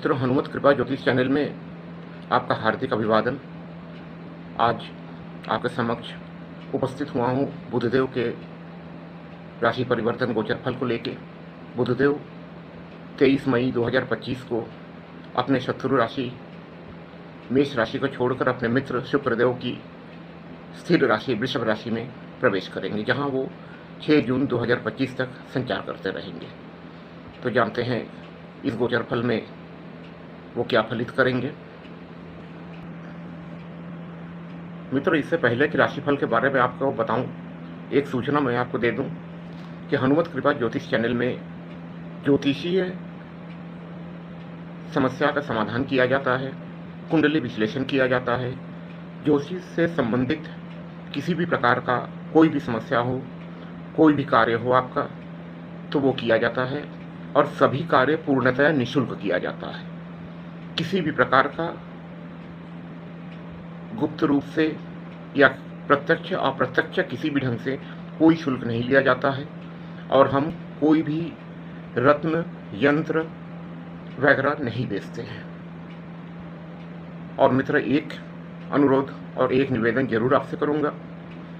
मित्रों, हनुमत कृपा ज्योतिष चैनल में आपका हार्दिक अभिवादन। आज आपके समक्ष उपस्थित हुआ हूँ बुधदेव के राशि परिवर्तन गोचर फल को लेके। बुधदेव 23 मई 2025 को अपने शत्रु राशि मेष राशि को छोड़कर अपने मित्र शुक्रदेव की स्थिर राशि वृषभ राशि में प्रवेश करेंगे, जहां वो 6 जून 2025 तक संचार करते रहेंगे। तो जानते हैं इस गोचर फल में वो क्या फलित करेंगे। मित्रों, इससे पहले कि राशिफल के बारे में आपको बताऊं, एक सूचना मैं आपको दे दूं कि हनुमत कृपा ज्योतिष चैनल में ज्योतिषीय समस्या का समाधान किया जाता है, कुंडली विश्लेषण किया जाता है। ज्योतिष से संबंधित किसी भी प्रकार का कोई भी समस्या हो, कोई भी कार्य हो आपका, तो वो किया जाता है और सभी कार्य पूर्णतया निःशुल्क किया जाता है। किसी भी प्रकार का गुप्त रूप से या प्रत्यक्ष अप्रत्यक्ष किसी भी ढंग से कोई शुल्क नहीं लिया जाता है और हम कोई भी रत्न यंत्र वगैरह नहीं बेचते हैं। और मित्र, एक अनुरोध और एक निवेदन जरूर आपसे करूंगा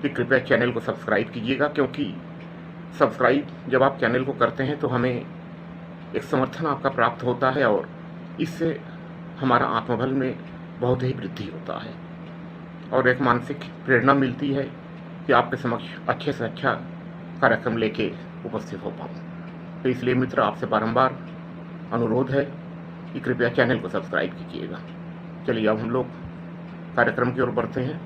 कि कृपया चैनल को सब्सक्राइब कीजिएगा, क्योंकि सब्सक्राइब जब आप चैनल को करते हैं तो हमें एक समर्थन आपका प्राप्त होता है और इससे हमारा आत्मबल में बहुत ही वृद्धि होता है और एक मानसिक प्रेरणा मिलती है कि आपके समक्ष अच्छे से अच्छा कार्यक्रम लेके उपस्थित हो पाऊँ। तो इसलिए मित्र, आपसे बारंबार अनुरोध है कि कृपया चैनल को सब्सक्राइब कीजिएगा। चलिए अब हम लोग कार्यक्रम की ओर बढ़ते हैं।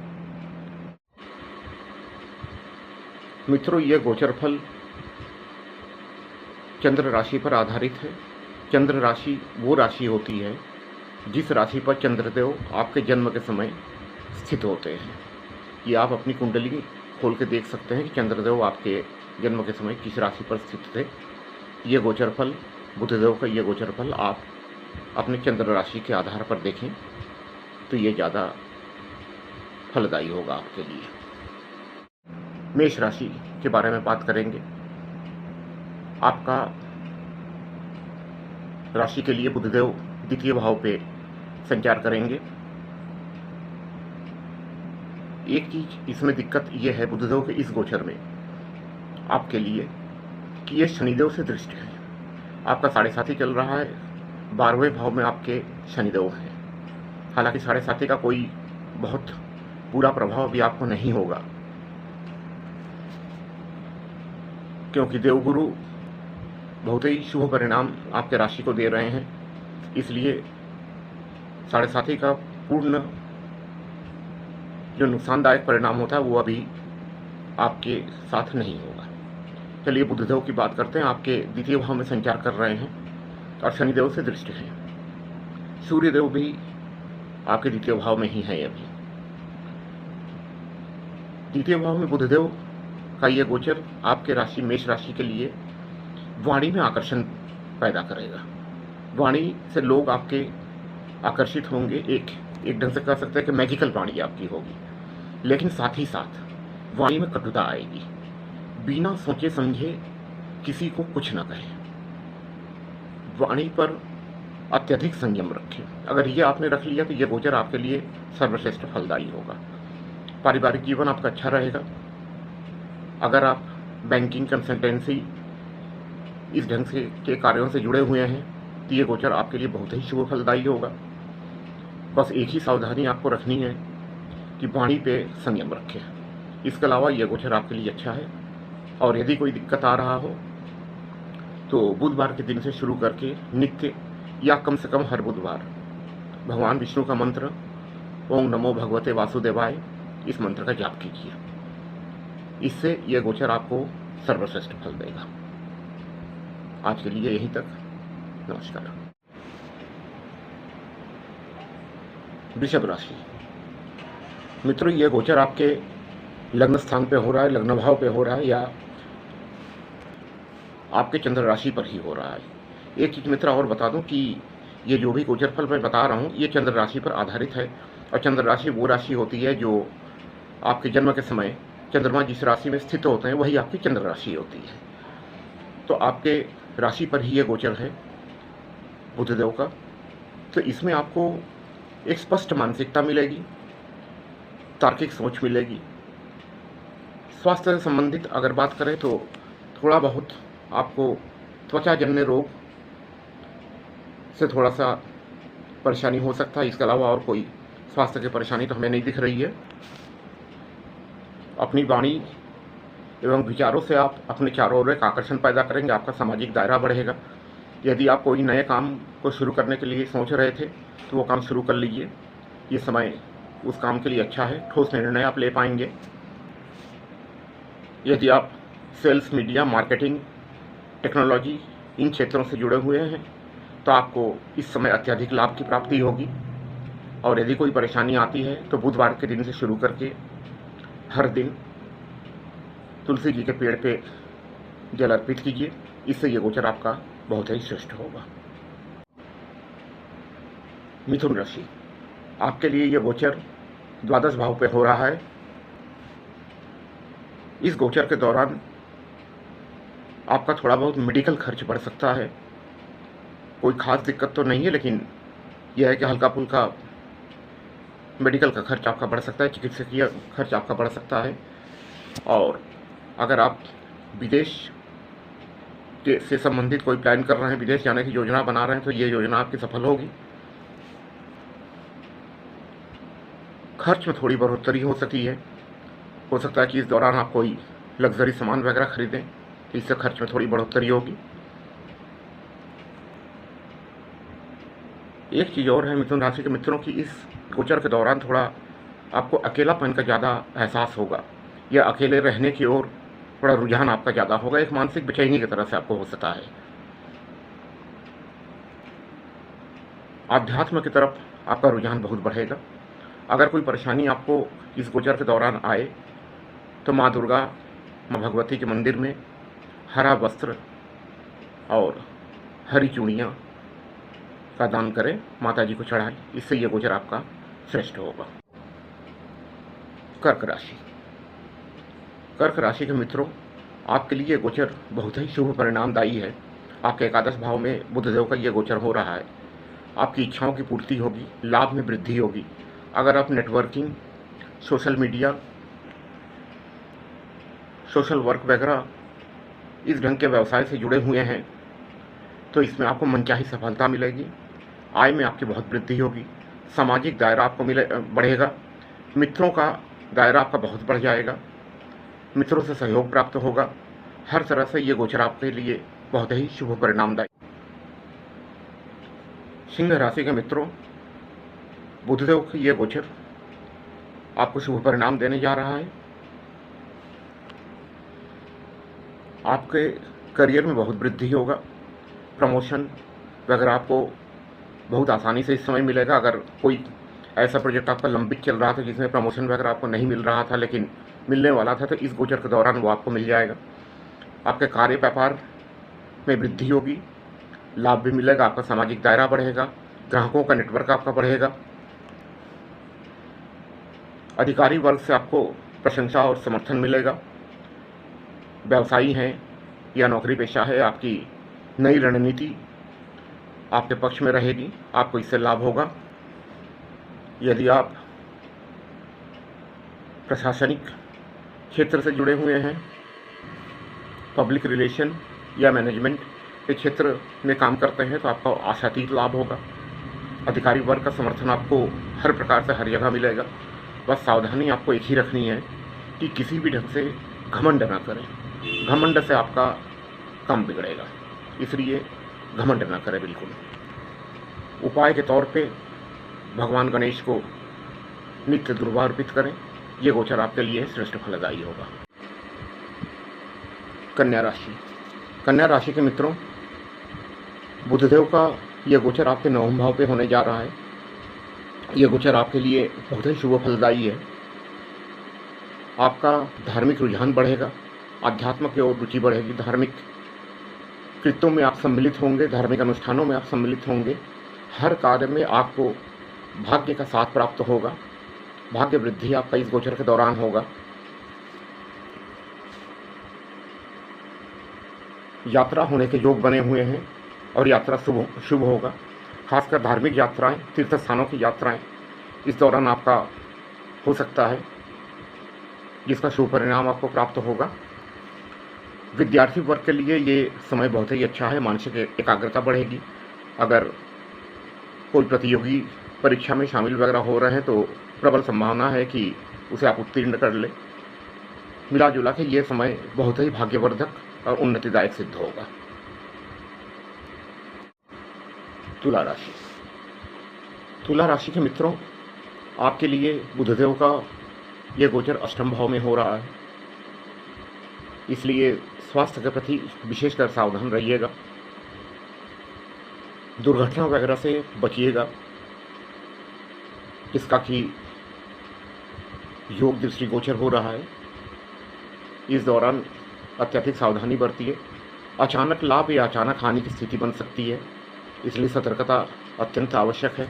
मित्रों, ये गोचर फल चंद्र राशि पर आधारित है। चंद्र राशि वो राशि होती है जिस राशि पर चंद्रदेव आपके जन्म के समय स्थित होते हैं। ये आप अपनी कुंडली खोल के देख सकते हैं कि चंद्रदेव आपके जन्म के समय किस राशि पर स्थित थे। ये गोचर फल, बुधदेव का ये गोचर फल आप अपने चंद्र राशि के आधार पर देखें तो ये ज़्यादा फलदायी होगा आपके लिए। मेष राशि के बारे में बात करेंगे। आपका राशि के लिए बुधदेव द्वितीय भाव पे संचार करेंगे। एक चीज इसमें दिक्कत यह है बुधदेव के इस गोचर में आपके लिए कि ये शनिदेव से दृष्ट है। आपका 7.5 चल रहा है, 12वें भाव में आपके शनिदेव हैं। हालांकि 7.5 का कोई बहुत बुरा प्रभाव भी आपको नहीं होगा, क्योंकि देवगुरु बहुत ही शुभ परिणाम आपके राशि को दे रहे हैं। इसलिए 7.5 का पूर्ण जो नुकसानदायक परिणाम होता है वो अभी आपके साथ नहीं होगा। चलिए बुधदेव की बात करते हैं। आपके द्वितीय भाव में संचार कर रहे हैं और शनिदेव से दृष्टि है। सूर्यदेव भी आपके द्वितीय भाव में ही है। अभी द्वितीय भाव में बुधदेव का ये गोचर आपके राशि मेष राशि के लिए वाणी में आकर्षण पैदा करेगा। वाणी से लोग आपके आकर्षित होंगे। एक ढंग से कह सकते हैं कि मैजिकल वाणी आपकी होगी, लेकिन साथ ही साथ वाणी में कटुता आएगी। बिना सोचे समझे किसी को कुछ ना कहें। वाणी पर अत्यधिक संयम रखें। अगर ये आपने रख लिया तो ये गोचर आपके लिए सर्वश्रेष्ठ फलदायी होगा। पारिवारिक जीवन आपका अच्छा रहेगा। अगर आप बैंकिंग कंसल्टेंसी इस ढंग से के कार्यों से जुड़े हुए हैं तो ये गोचर आपके लिए बहुत ही शुभ फलदायी होगा। बस एक ही सावधानी आपको रखनी है कि वाणी पे संयम रखें। इसके अलावा यह गोचर आपके लिए अच्छा है। और यदि कोई दिक्कत आ रहा हो तो बुधवार के दिन से शुरू करके नित्य या कम से कम हर बुधवार भगवान विष्णु का मंत्र ओम नमो भगवते वासुदेवाय, इस मंत्र का जाप कीजिए। इससे यह गोचर आपको सर्वश्रेष्ठ फल देगा। आज के लिए यहीं तक। नमस्कार। वृषभ राशि। मित्रों, यह गोचर आपके लग्न स्थान पे हो रहा है, लग्न भाव पे हो रहा है या आपके चंद्र राशि पर ही हो रहा है। एक चीज मित्र और बता दूं कि ये जो भी गोचर फल मैं बता रहा हूँ ये चंद्र राशि पर आधारित है और चंद्र राशि वो राशि होती है जो आपके जन्म के समय चंद्रमा जिस राशि में स्थित होते हैं वही आपकी चंद्र राशि होती है। तो आपके राशि पर ही ये गोचर है बुधदेव का तो इसमें आपको एक स्पष्ट मानसिकता मिलेगी, तार्किक सोच मिलेगी। स्वास्थ्य से संबंधित अगर बात करें तो थोड़ा बहुत आपको त्वचाजन्य रोग से थोड़ा सा परेशानी हो सकता है, इसके अलावा और कोई स्वास्थ्य की परेशानी तो हमें नहीं दिख रही है। अपनी वाणी एवं विचारों से आप अपने चारों ओर एक आकर्षण पैदा करेंगे, आपका सामाजिक दायरा बढ़ेगा। यदि आप कोई नए काम को शुरू करने के लिए सोच रहे थे तो वो काम शुरू कर लीजिए, ये समय उस काम के लिए अच्छा है, ठोस निर्णय आप ले पाएंगे। यदि आप सेल्स, मीडिया, मार्केटिंग, टेक्नोलॉजी इन क्षेत्रों से जुड़े हुए हैं तो आपको इस समय अत्यधिक लाभ की प्राप्ति होगी। और यदि कोई परेशानी आती है तो बुधवार के दिन से शुरू करके हर दिन तुलसी जी के पेड़ पे जल अर्पित कीजिए, इससे ये गोचर आपका बहुत ही श्रेष्ठ होगा। मिथुन राशि, आपके लिए ये गोचर द्वादश भाव पे हो रहा है। इस गोचर के दौरान आपका थोड़ा बहुत मेडिकल खर्च बढ़ सकता है। कोई खास दिक्कत तो नहीं है, लेकिन यह है कि हल्का फुल्का मेडिकल का खर्च आपका बढ़ सकता है, चिकित्सकीय खर्च आपका बढ़ सकता है। और अगर आप विदेश से संबंधित कोई प्लान कर रहे हैं, विदेश जाने की योजना बना रहे हैं, तो ये योजना आपकी सफल होगी। खर्च में थोड़ी बढ़ोतरी हो सकती है। हो सकता है कि इस दौरान आप कोई लग्जरी सामान वगैरह खरीदें, तो इससे खर्च में थोड़ी बढ़ोतरी होगी। एक चीज़ और है मिथुन राशि के मित्रों की, इस गोचर के दौरान थोड़ा आपको अकेलापन का ज़्यादा एहसास होगा, या अकेले रहने की ओर थोड़ा रुझान आपका ज़्यादा होगा। एक मानसिक बेचैनी की तरह से आपको हो सकता है। आध्यात्म की तरफ आपका रुझान बहुत बढ़ेगा। अगर कोई परेशानी आपको इस गोचर के दौरान आए तो माँ दुर्गा, माँ भगवती के मंदिर में हरा वस्त्र और हरी चूड़ियाँ का दान करें, माता जी को चढ़ाएं, इससे ये गोचर आपका श्रेष्ठ होगा। कर्क राशि, कर्क राशि के मित्रों, आपके लिए गोचर बहुत ही शुभ परिणामदायी है। आपके एकादश भाव में बुधदेव का ये गोचर हो रहा है। आपकी इच्छाओं की पूर्ति होगी, लाभ में वृद्धि होगी। अगर आप networking, social media, social work वगैरह इस ढंग के व्यवसाय से जुड़े हुए हैं तो इसमें आपको मनचाही सफलता मिलेगी। आय में आपकी बहुत वृद्धि होगी। सामाजिक दायरा आपको बढ़ेगा। मित्रों का दायरा आपका बहुत बढ़ जाएगा। मित्रों से सहयोग प्राप्त होगा। हर तरह से ये गोचर आपके लिए बहुत ही शुभ परिणामदायी। सिंह राशि के मित्रों, बुधदेव की ये गोचर आपको शुभ परिणाम देने जा रहा है। आपके करियर में बहुत वृद्धि होगा। प्रमोशन वगैरह आपको बहुत आसानी से इस समय मिलेगा। अगर कोई ऐसा प्रोजेक्ट आपका लंबित चल रहा था जिसमें प्रमोशन वगैरह आपको नहीं मिल रहा था लेकिन मिलने वाला था, तो इस गोचर के दौरान वो आपको मिल जाएगा। आपके कार्य व्यापार में वृद्धि होगी, लाभ भी मिलेगा, आपका सामाजिक दायरा बढ़ेगा, ग्राहकों का नेटवर्क आपका बढ़ेगा। अधिकारी वर्ग से आपको प्रशंसा और समर्थन मिलेगा। व्यवसायी हैं या नौकरी पेशा है, आपकी नई रणनीति आपके पक्ष में रहेगी, आपको इससे लाभ होगा। यदि आप प्रशासनिक क्षेत्र से जुड़े हुए हैं, पब्लिक रिलेशन या मैनेजमेंट के क्षेत्र में काम करते हैं, तो आपका आशातीत लाभ होगा। अधिकारी वर्ग का समर्थन आपको हर प्रकार से हर जगह मिलेगा। बस सावधानी आपको एक ही रखनी है कि किसी भी ढंग से घमंड ना करें। घमंड से आपका काम बिगड़ेगा, इसलिए घमंड ना करें बिल्कुल। उपाय के तौर पे भगवान गणेश को नित्य दुर्वा अर्पित करें, ये गोचर आपके लिए श्रेष्ठ फलदायी होगा। कन्या राशि, कन्या राशि के मित्रों, बुधदेव का ये गोचर आपके नवम भाव पे होने जा रहा है। ये गोचर आपके लिए बहुत ही शुभ फलदायी है। आपका धार्मिक रुझान बढ़ेगा, आध्यात्म की ओर रुचि बढ़ेगी, धार्मिक कृत्यों में आप सम्मिलित होंगे, धार्मिक अनुष्ठानों में आप सम्मिलित होंगे। हर कार्य में आपको भाग्य का साथ प्राप्त होगा। भाग्य वृद्धि आपका इस गोचर के दौरान होगा। यात्रा होने के योग बने हुए हैं और यात्रा शुभ होगा। खासकर धार्मिक यात्राएं, तीर्थ स्थानों की यात्राएं इस दौरान आपका हो सकता है, जिसका शुभ परिणाम आपको प्राप्त होगा। विद्यार्थी वर्ग के लिए ये समय बहुत ही अच्छा है, मानसिक एकाग्रता बढ़ेगी। अगर कोई प्रतियोगी परीक्षा में शामिल वगैरह हो रहे हैं तो प्रबल संभावना है कि उसे आप उत्तीर्ण कर लें। मिला जुला के ये समय बहुत ही भाग्यवर्धक और उन्नतिदायक सिद्ध होगा। तुला राशि। तुला राशि के मित्रों, आपके लिए बुधदेव का ये गोचर अष्टम भाव में हो रहा है, इसलिए स्वास्थ्य के प्रति विशेषकर सावधान रहिएगा। दुर्घटना वगैरह से बचिएगा, इसका कि योग दृष्टि गोचर हो रहा है। इस दौरान अत्यधिक सावधानी बरतिए। अचानक लाभ या अचानक हानि की स्थिति बन सकती है, इसलिए सतर्कता अत्यंत आवश्यक है।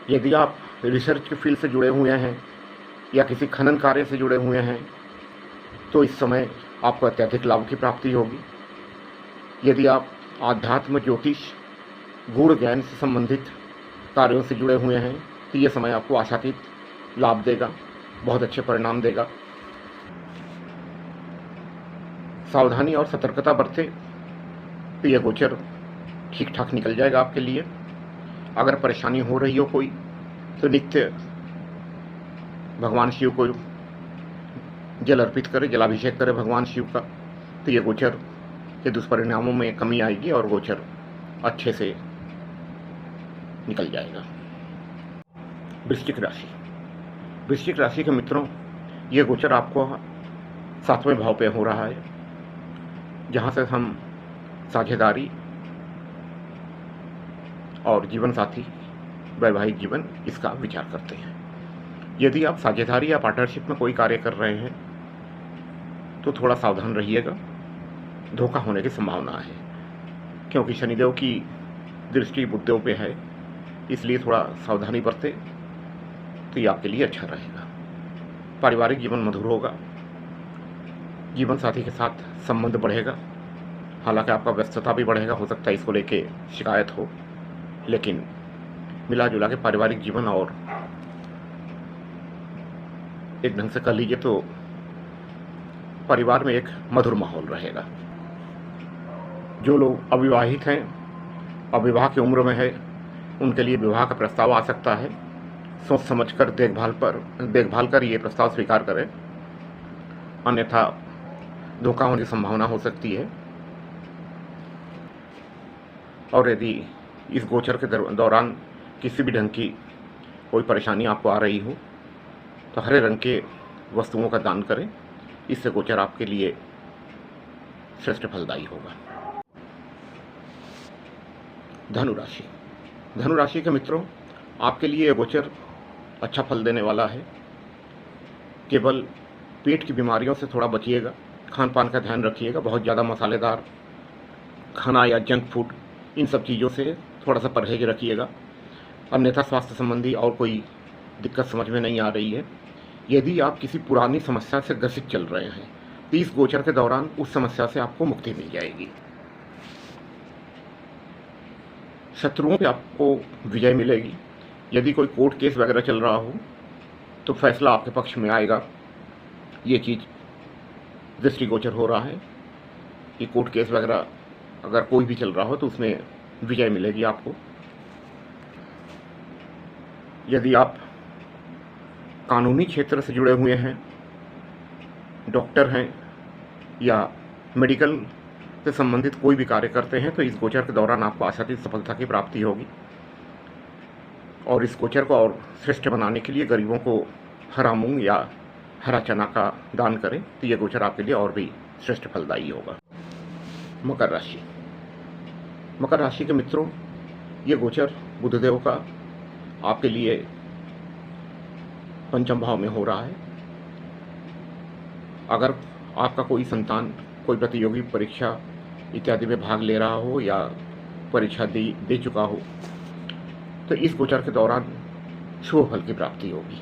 यदि आप रिसर्च के फील्ड से जुड़े हुए हैं या किसी खनन कार्य से जुड़े हुए हैं तो इस समय आपको अत्यधिक लाभ की प्राप्ति होगी। यदि आप आध्यात्म, ज्योतिष, गूढ़ ज्ञान से संबंधित कार्यों से जुड़े हुए हैं तो ये समय आपको आशातीत लाभ देगा, बहुत अच्छे परिणाम देगा। सावधानी और सतर्कता बरते तो यह गोचर ठीक ठाक निकल जाएगा आपके लिए। अगर परेशानी हो रही हो कोई तो नित्य भगवान शिव को जल अर्पित करें, जलाभिषेक करें भगवान शिव का, तो ये गोचर के दुष्परिणामों में कमी आएगी और गोचर अच्छे से निकल जाएगा। वृश्चिक राशि। वृश्चिक राशि के मित्रों, ये गोचर आपको 7वें भाव पे हो रहा है, जहाँ से हम साझेदारी और जीवन साथी, वैवाहिक जीवन, इसका विचार करते हैं। यदि आप साझेदारी या पार्टनरशिप में कोई कार्य कर रहे हैं तो थोड़ा सावधान रहिएगा, धोखा होने की संभावना है, क्योंकि शनिदेव की दृष्टि बुधदेव पे है, इसलिए थोड़ा सावधानी बरते तो ये आपके लिए अच्छा रहेगा। पारिवारिक जीवन मधुर होगा, जीवन साथी के साथ संबंध बढ़ेगा। हालांकि आपका व्यस्तता भी बढ़ेगा, हो सकता है इसको लेके शिकायत हो, लेकिन मिला जुला के पारिवारिक जीवन और एक ढंग से कर लीजिए तो परिवार में एक मधुर माहौल रहेगा। जो लोग अविवाहित हैं, अविवाह की उम्र में है, उनके लिए विवाह का प्रस्ताव आ सकता है। सोच समझकर देखभाल कर ये प्रस्ताव स्वीकार करें, अन्यथा धोखा होने की संभावना हो सकती है। और यदि इस गोचर के दौरान किसी भी ढंग की कोई परेशानी आपको आ रही हो तो हरे रंग के वस्तुओं का दान करें, इससे गोचर आपके लिए श्रेष्ठ फलदायी होगा। धनु राशि। धनु राशि के मित्रों, आपके लिए यह गोचर अच्छा फल देने वाला है। केवल पेट की बीमारियों से थोड़ा बचिएगा, खान पान का ध्यान रखिएगा। बहुत ज़्यादा मसालेदार खाना या जंक फूड, इन सब चीज़ों से थोड़ा सा परहेज रखिएगा, अन्यथा स्वास्थ्य संबंधी और कोई दिक्कत समझ में नहीं आ रही है। यदि आप किसी पुरानी समस्या से ग्रसित चल रहे हैं तो इस गोचर के दौरान उस समस्या से आपको मुक्ति मिल जाएगी। शत्रुओं पे आपको विजय मिलेगी। यदि कोई कोर्ट केस वगैरह चल रहा हो तो फैसला आपके पक्ष में आएगा। ये चीज़ दृष्टिगोचर हो रहा है कि कोर्ट केस वगैरह अगर कोई भी चल रहा हो तो उसमें विजय मिलेगी आपको। यदि आप कानूनी क्षेत्र से जुड़े हुए हैं, डॉक्टर हैं या मेडिकल से संबंधित कोई भी कार्य करते हैं तो इस गोचर के दौरान आपको आशातीत सफलता की प्राप्ति होगी। और इस गोचर को और श्रेष्ठ बनाने के लिए गरीबों को हरा मूंग या हरा चना का दान करें तो ये गोचर आपके लिए और भी श्रेष्ठ फलदायी होगा। मकर राशि। मकर राशि के मित्रों, ये गोचर बुधदेव का आपके लिए पंचम भाव में हो रहा है। अगर आपका कोई संतान कोई प्रतियोगी परीक्षा इत्यादि में भाग ले रहा हो या परीक्षा दे चुका हो तो इस गोचर के दौरान शुभ फल की प्राप्ति होगी।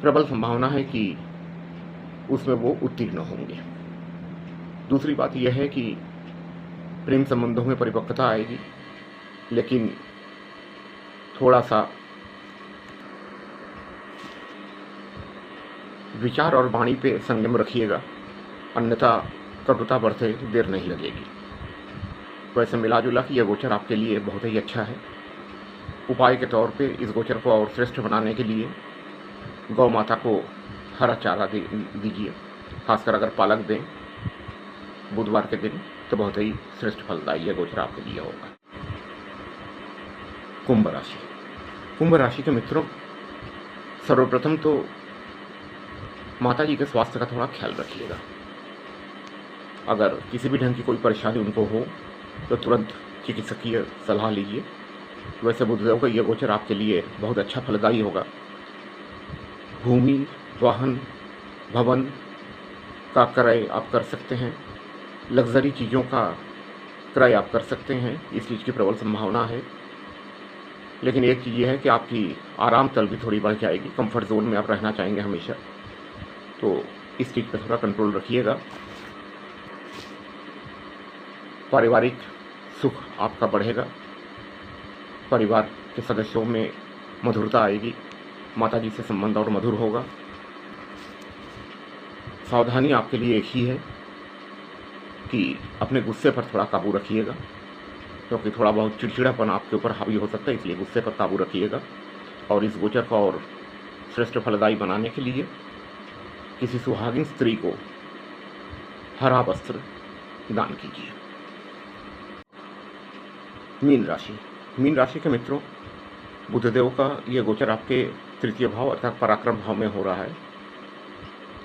प्रबल संभावना है कि उसमें वो उत्तीर्ण होंगे। दूसरी बात यह है कि प्रेम संबंधों में परिपक्वता आएगी, लेकिन थोड़ा सा विचार और वाणी पे संयम रखिएगा, अन्यथा कटुता बढ़ते देर नहीं लगेगी। वैसे मिला जुला कि यह गोचर आपके लिए बहुत ही अच्छा है। उपाय के तौर पे इस गोचर को और श्रेष्ठ बनाने के लिए गौ माता को हरा चारा दीजिए, खासकर अगर पालक दें बुधवार के दिन तो बहुत ही श्रेष्ठ फलदायी यह गोचर आपके लिए होगा। कुंभ राशि। कुंभ राशि के मित्रों, सर्वप्रथम तो माता जी के स्वास्थ्य का थोड़ा ख्याल रखिएगा। अगर किसी भी ढंग की कोई परेशानी उनको हो तो तुरंत चिकित्सकीय सलाह लीजिए। वैसे बुधदेव का यह गोचर आपके लिए बहुत अच्छा फलदायी होगा। भूमि, वाहन, भवन का क्रय आप कर सकते हैं, लग्जरी चीज़ों का क्रय आप कर सकते हैं, इस चीज़ की प्रबल संभावना है। लेकिन एक चीज़ ये है कि आपकी आराम तल भी थोड़ी बढ़ जाएगी, कंफर्ट जोन में आप रहना चाहेंगे हमेशा, तो इस चीज़ पर थोड़ा कंट्रोल रखिएगा। पारिवारिक सुख आपका बढ़ेगा, परिवार के सदस्यों में मधुरता आएगी, माता जी से संबंध और मधुर होगा। सावधानी आपके लिए एक ही है कि अपने गुस्से पर थोड़ा काबू रखिएगा, क्योंकि थोड़ा बहुत चिड़चिड़ापन आपके ऊपर हावी हो सकता है, इसलिए गुस्से पर काबू रखिएगा। और इस गोचर को और श्रेष्ठ फलदायी बनाने के लिए किसी सुहागिन स्त्री को हरा वस्त्र दान कीजिए। मीन राशि। मीन राशि के मित्रों, बुधदेव का यह गोचर आपके तृतीय भाव अर्थात पराक्रम भाव में हो रहा है।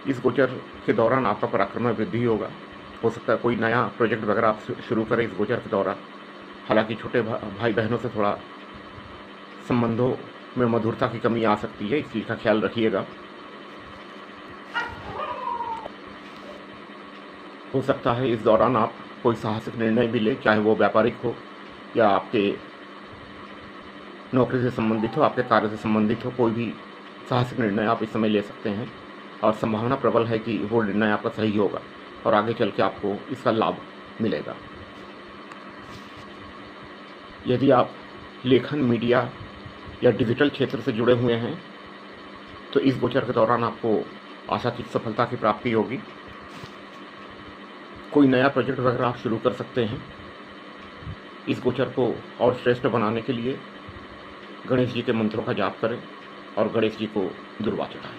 इस गोचर के दौरान आपका पराक्रम में वृद्धि होगा। हो सकता है कोई नया प्रोजेक्ट वगैरह आप शुरू करें इस गोचर के दौरान। हालांकि छोटे भाई बहनों से थोड़ा संबंधों में मधुरता की कमी आ सकती है, इस चीज़ का ख्याल रखिएगा। हो सकता है इस दौरान आप कोई साहसिक निर्णय भी लें, चाहे वो व्यापारिक हो या आपके नौकरी से संबंधित हो, आपके कार्य से संबंधित हो। कोई भी साहसिक निर्णय आप इस समय ले सकते हैं और संभावना प्रबल है कि वो निर्णय आपका सही होगा और आगे चल के आपको इसका लाभ मिलेगा। यदि आप लेखन, मीडिया या डिजिटल क्षेत्र से जुड़े हुए हैं तो इस गोचर के दौरान आपको आशातीत सफलता की प्राप्ति होगी। कोई नया प्रोजेक्ट वगैरह आप शुरू कर सकते हैं। इस गोचर को और श्रेष्ठ बनाने के लिए गणेश जी के मंत्रों का जाप करें और गणेश जी को दुर्वा चढ़ाएं।